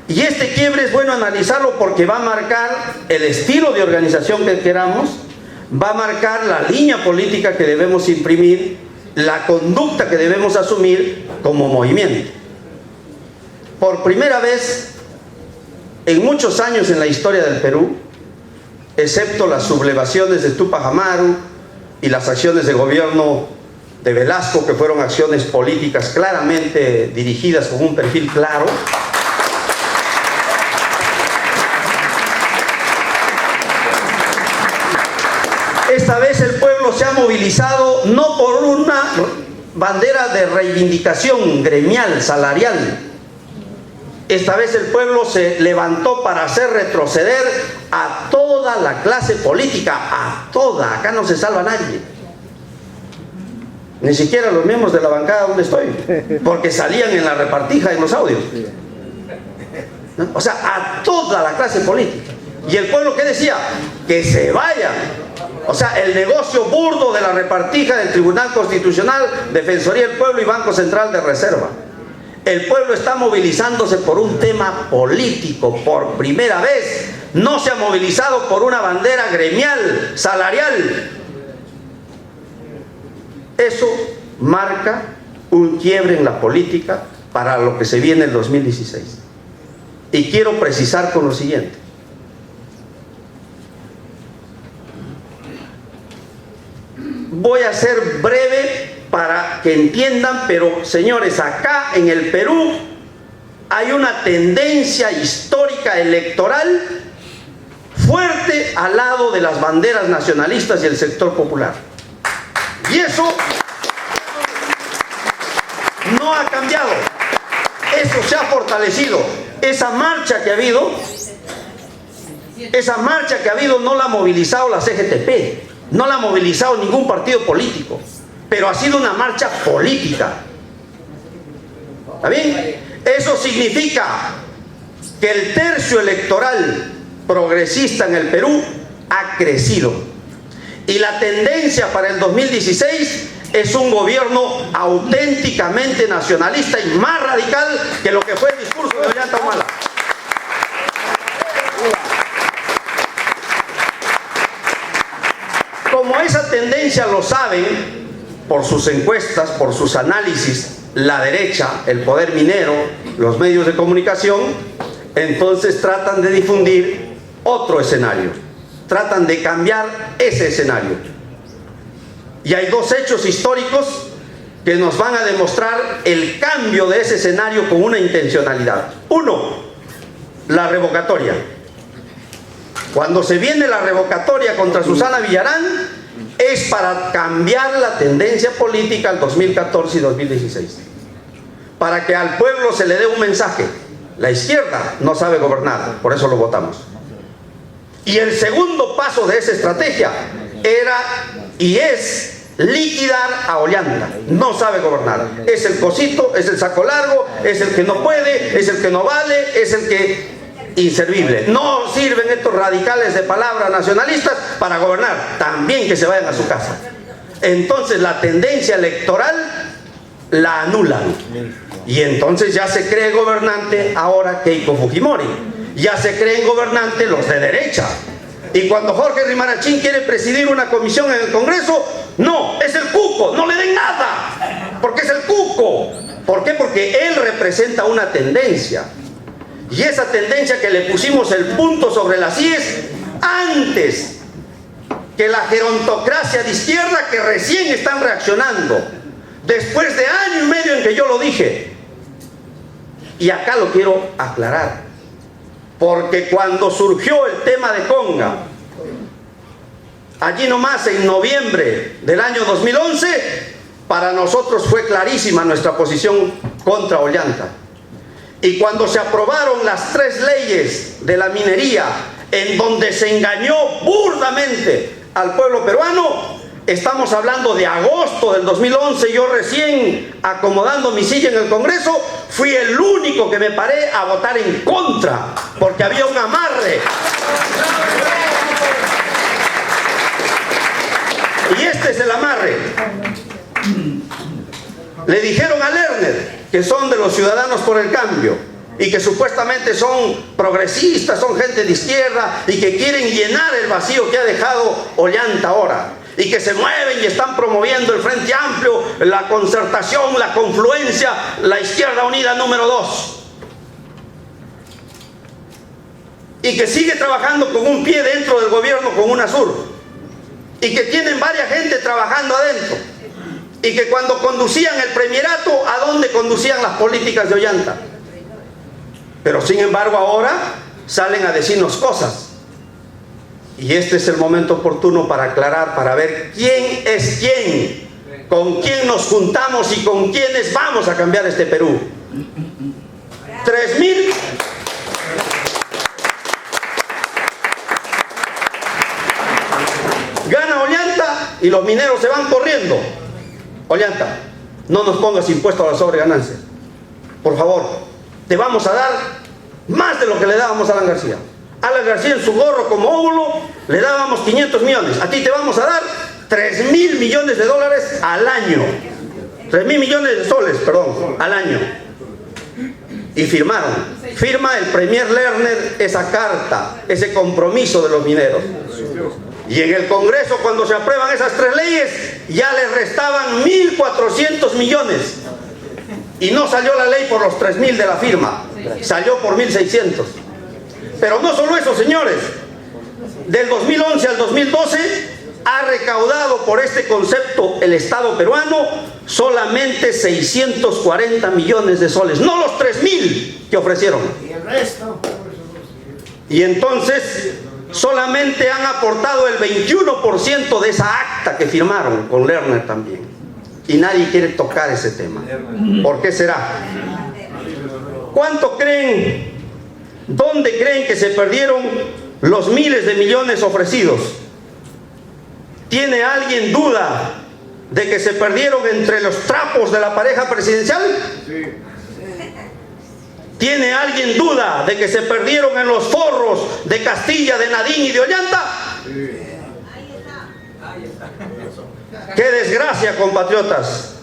Y este quiebre es bueno analizarlo porque va a marcar el estilo de organización que queramos, va a marcar la línea política que debemos imprimir, la conducta que debemos asumir como movimiento. Por primera vez en muchos años en la historia del Perú, excepto las sublevaciones de Túpac Amaru y las acciones de gobierno de Velasco, que fueron acciones políticas claramente dirigidas con un perfil claro, esta vez el pueblo se ha movilizado no por una bandera de reivindicación gremial, salarial. Esta vez el pueblo se levantó para hacer retroceder a toda la clase política, a toda. Acá no se salva nadie. Ni siquiera los miembros de la bancada donde estoy, porque salían en la repartija en los audios. ¿No? O sea, a toda la clase política. ¿Y el pueblo qué decía? Que se vayan. O sea, el negocio burdo de la repartija del Tribunal Constitucional, Defensoría del Pueblo y Banco Central de Reserva. El pueblo está movilizándose por un tema político por primera vez. No se ha movilizado por una bandera gremial, salarial. Eso marca un quiebre en la política para lo que se viene el 2016. Y quiero precisar con lo siguiente. Voy a ser breve para que entiendan, pero señores, acá en el Perú hay una tendencia histórica electoral fuerte al lado de las banderas nacionalistas y el sector popular. Y eso no ha cambiado. Eso se ha fortalecido. Esa marcha que ha habido no la ha movilizado la CGTP. No la ha movilizado ningún partido político, pero ha sido una marcha política. ¿Está bien? Eso significa que el tercio electoral progresista en el Perú ha crecido. Y la tendencia para el 2016 es un gobierno auténticamente nacionalista y más radical que lo que fue el discurso de Ollanta Humala. Como esa tendencia lo saben, por sus encuestas, por sus análisis, la derecha, el poder minero, los medios de comunicación, entonces tratan de difundir otro escenario, tratan de cambiar ese escenario. Y hay dos hechos históricos que nos van a demostrar el cambio de ese escenario con una intencionalidad. Uno, la revocatoria. Cuando se viene la revocatoria contra Susana Villarán, es para cambiar la tendencia política al 2014 y 2016. Para que al pueblo se le dé un mensaje. La izquierda no sabe gobernar, por eso lo votamos. Y el segundo paso de esa estrategia era y es liquidar a Ollanta. No sabe gobernar. Es el cosito, es el saco largo, es el que no puede, es el que no vale, es el que inservible. No sirven estos radicales de palabras nacionalistas para gobernar. También que se vayan a su casa. Entonces la tendencia electoral la anulan. Y entonces ya se cree gobernante ahora Keiko Fujimori. Ya se creen gobernantes los de derecha. Y cuando Jorge Rimarachín quiere presidir una comisión en el Congreso, no, es el cuco, no le den nada, porque es el cuco. ¿Por qué? Porque él representa una tendencia. Y esa tendencia que le pusimos el punto sobre las IES antes que la gerontocracia de izquierda que recién están reaccionando, después de año y medio en que yo lo dije. Y acá lo quiero aclarar, porque cuando surgió el tema de Conga, allí nomás en noviembre del año 2011, para nosotros fue clarísima nuestra posición contra Ollanta. Y cuando se aprobaron las 3 leyes de la minería, en donde se engañó burdamente al pueblo peruano, estamos hablando de agosto del 2011, yo recién acomodando mi silla en el Congreso, fui el único que me paré a votar en contra, porque había un amarre. Y este es el amarre. Le dijeron a Lerner, que son de los Ciudadanos por el Cambio, y que supuestamente son progresistas, son gente de izquierda, y que quieren llenar el vacío que ha dejado Ollanta ahora, y que se mueven y están promoviendo el Frente Amplio, la concertación, la confluencia, la Izquierda Unida número 2, y que sigue trabajando con un pie dentro del gobierno con UNASUR, y que tienen varias gente trabajando adentro, y que cuando conducían el premierato, ¿a dónde conducían las políticas de Ollanta? Pero sin embargo ahora salen a decirnos cosas. Y este es el momento oportuno para aclarar, para ver quién es quién, con quién nos juntamos y con quiénes vamos a cambiar este Perú. 3.000. Gana Ollanta y los mineros se van corriendo. Ollanta, no nos pongas impuesto a la sobreganancia. Por favor, te vamos a dar más de lo que le dábamos a Alan García. Alan García en su gorro como óvulo le dábamos 500 millones. A ti te vamos a dar 3.000 millones de dólares al año. 3.000 millones de soles, perdón, al año. Y firmaron. Firma el premier Lerner esa carta, ese compromiso de los mineros. Y en el Congreso, cuando se aprueban esas 3 leyes, ya les restaban 1.400 millones. Y no salió la ley por los 3.000 de la firma, salió por 1.600. Pero no solo eso, señores. Del 2011 al 2012 ha recaudado por este concepto el Estado peruano solamente 640 millones de soles, no los 3.000 que ofrecieron. Y el resto. Y entonces solamente han aportado el 21% de esa acta que firmaron con Lerner también. Y nadie quiere tocar ese tema. ¿Por qué será? ¿Cuánto creen? ¿Dónde creen que se perdieron los miles de millones ofrecidos? ¿Tiene alguien duda de que se perdieron entre los trapos de la pareja presidencial? Sí. ¿Tiene alguien duda de que se perdieron en los forros de Castilla, de Nadine y de Ollanta? Sí. ¡Qué desgracia, compatriotas!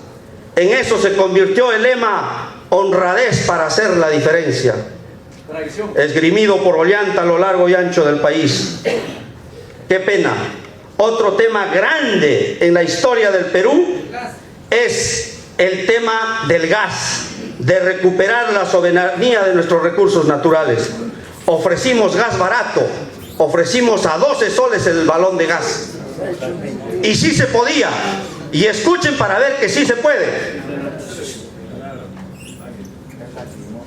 En eso se convirtió el lema honradez para hacer la diferencia, esgrimido por Ollanta a lo largo y ancho del país. ¡Qué pena! Otro tema grande en la historia del Perú es el tema del gas, de recuperar la soberanía de nuestros recursos naturales. Ofrecimos gas barato, ofrecimos a 12 soles el balón de gas. Y sí se podía. Y escuchen para ver que sí se puede.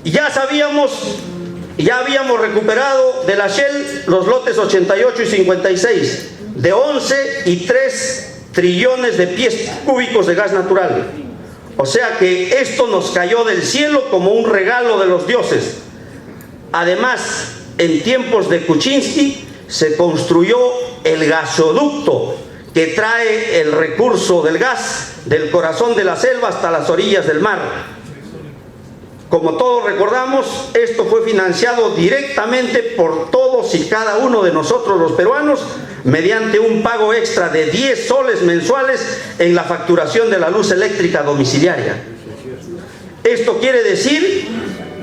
Ya habíamos recuperado de la Shell los lotes 88 y 56 de 11,3 trillones de pies cúbicos de gas natural. O sea que esto nos cayó del cielo como un regalo de los dioses. Además, en tiempos de Kuczynski se construyó el gasoducto que trae el recurso del gas del corazón de la selva hasta las orillas del mar. Como todos recordamos, esto fue financiado directamente por todos y cada uno de nosotros los peruanos mediante un pago extra de 10 soles mensuales en la facturación de la luz eléctrica domiciliaria. Esto quiere decir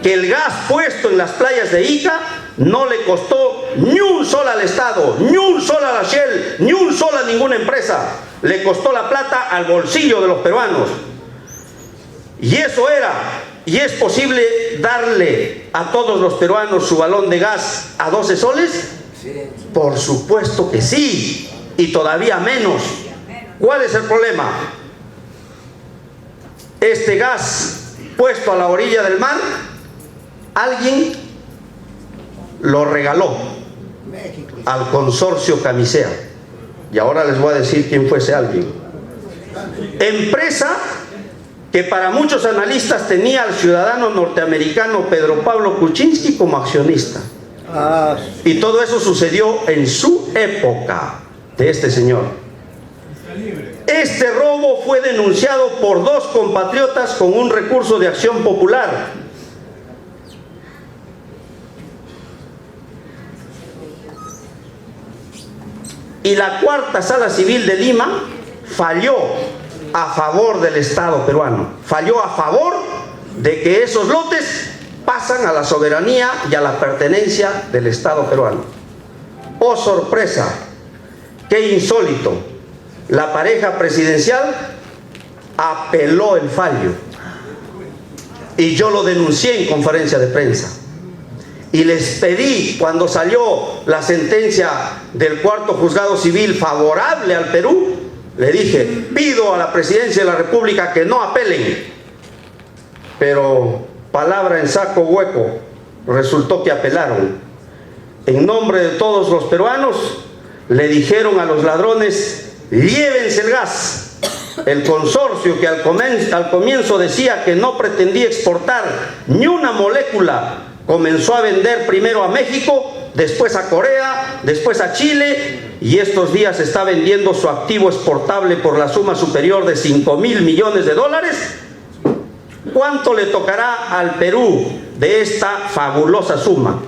que el gas puesto en las playas de Ica no le costó ni un sol al Estado, ni un sol a la Shell, ni un sol a ninguna empresa. Le costó la plata al bolsillo de los peruanos. Y eso era, y es posible darle a todos los peruanos su balón de gas a 12 soles. Por supuesto que sí, y todavía menos. ¿Cuál es el problema? Este gas puesto a la orilla del mar, alguien lo regaló al consorcio Camisea. Y ahora les voy a decir quién fue ese alguien. Empresa que para muchos analistas tenía al ciudadano norteamericano Pedro Pablo Kuczynski como accionista. Y todo eso sucedió en su época de este señor. Este robo fue denunciado por 2 compatriotas con un recurso de acción popular. Y la Cuarta Sala Civil de Lima falló a favor del Estado peruano. Falló a favor de que esos lotes pasan a la soberanía y a la pertenencia del Estado peruano. ¡Oh, sorpresa! ¡Qué insólito! La pareja presidencial apeló el fallo. Y yo lo denuncié en conferencia de prensa. Y les pedí, cuando salió la sentencia del 4º Juzgado Civil favorable al Perú, le dije, pido a la Presidencia de la República que no apelen. Pero palabra en saco hueco, resultó que apelaron. En nombre de todos los peruanos, le dijeron a los ladrones, llévense el gas. El consorcio que al comienzo decía que no pretendía exportar ni una molécula, comenzó a vender primero a México, después a Corea, después a Chile, y estos días está vendiendo su activo exportable por la suma superior de 5.000 millones de dólares. ¿Cuánto le tocará al Perú de esta fabulosa suma?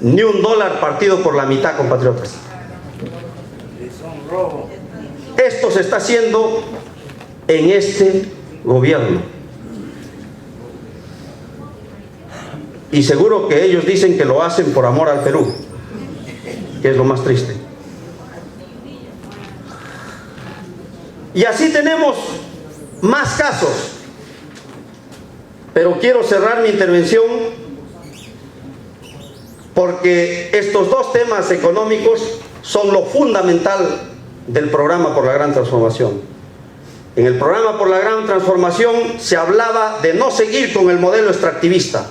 Ni un dólar partido por la mitad, compatriotas. Esto se está haciendo en este gobierno. Y seguro que ellos dicen que lo hacen por amor al Perú, que es lo más triste. Y así tenemos más casos. Pero quiero cerrar mi intervención porque estos 2 temas económicos son lo fundamental del programa por la Gran Transformación. En el programa por la Gran Transformación se hablaba de no seguir con el modelo extractivista.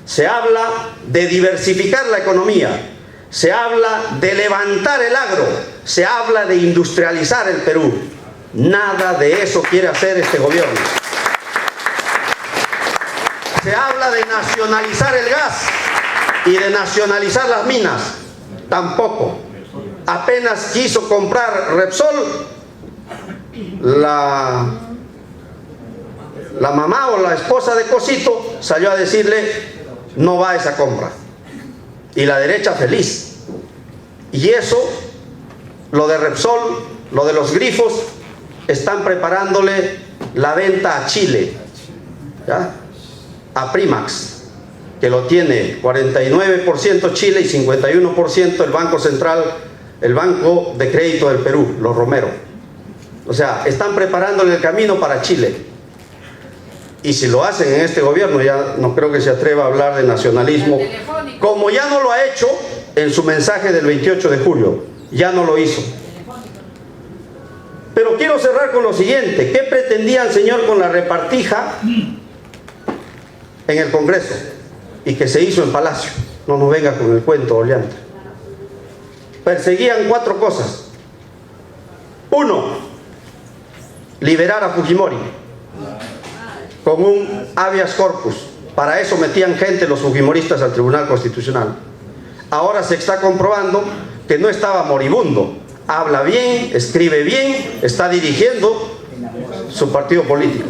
Se habla de diversificar la economía, se habla de levantar el agro, se habla de industrializar el Perú. Nada de eso quiere hacer este gobierno. Se habla de nacionalizar el gas y de nacionalizar las minas. Tampoco. Apenas quiso comprar Repsol, la mamá o la esposa de Cosito salió a decirle, no va a esa compra. Y la derecha feliz. Y eso, lo de Repsol, lo de los grifos, están preparándole la venta a Chile, ¿ya? A Primax, que lo tiene 49% Chile y 51% el Banco Central, el Banco de Crédito del Perú, los Romero. O sea, están preparándole el camino para Chile. Y si lo hacen en este gobierno, ya no creo que se atreva a hablar de nacionalismo, como ya no lo ha hecho en su mensaje del 28 de julio, ya no lo hizo. Pero quiero cerrar con lo siguiente. ¿Qué pretendía el señor con la repartija en el Congreso? Y que se hizo en Palacio. No nos venga con el cuento oleante. Perseguían 4 cosas. 1, liberar a Fujimori con un habeas corpus. Para eso metían gente los fujimoristas al Tribunal Constitucional. Ahora se está comprobando que no estaba moribundo. habla bien, escribe bien, está dirigiendo su partido político.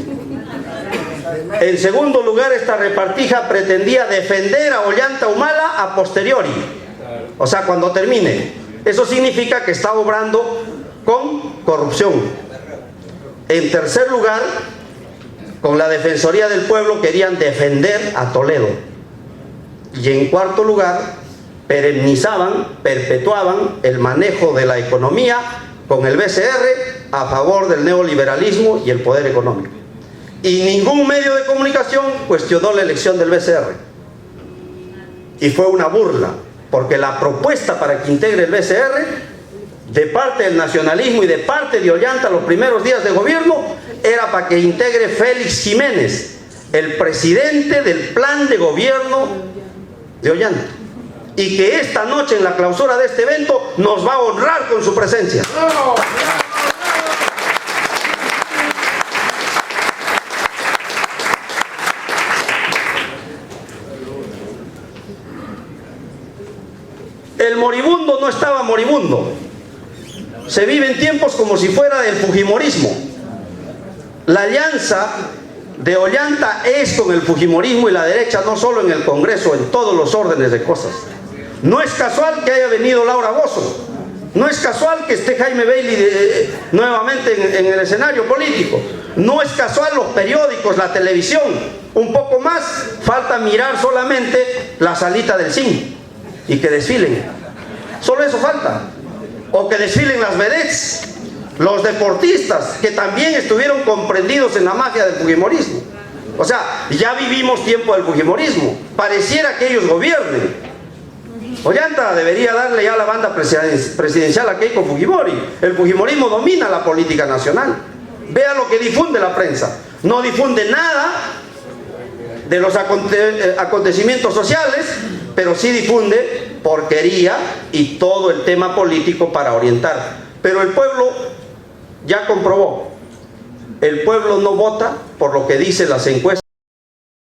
En segundo lugar, esta repartija pretendía defender a Ollanta Humala a posteriori, o sea, cuando termine. Eso significa que está obrando con corrupción. En tercer lugar, con la Defensoría del Pueblo querían defender a Toledo. Y en cuarto lugar, perpetuaban el manejo de la economía con el BCR a favor del neoliberalismo y el poder económico. Y ningún medio de comunicación cuestionó la elección del BCR. Y fue una burla, porque la propuesta para que integre el BCR, de parte del nacionalismo y de parte de Ollanta los primeros días de gobierno, era para que integre Félix Jiménez, el presidente del plan de gobierno de Ollanta. Y que esta noche en la clausura de este evento nos va a honrar con su presencia. El moribundo no estaba moribundo. Se viven tiempos como si fuera del fujimorismo. La alianza de Ollanta es con el fujimorismo y la derecha, no solo en el Congreso, en todos los órdenes de cosas. No es casual que haya venido Laura Bozzo. No es casual que esté Jaime Bailey nuevamente en el escenario político. No es casual los periódicos, la televisión. Un poco más, falta mirar solamente la salita del zinc y que desfilen. Solo eso falta. O que desfilen las vedettes, los deportistas, que también estuvieron comprendidos en la magia del fujimorismo. O sea, ya vivimos tiempo del fujimorismo. Pareciera que ellos gobiernen. Ollanta debería darle ya la banda presidencial a Keiko Fujimori. El fujimorismo domina la política nacional. Vea lo que difunde la prensa. No difunde nada de los acontecimientos sociales, pero sí difunde porquería y todo el tema político para orientar. Pero el pueblo ya comprobó. El pueblo no vota por lo que dicen las encuestas.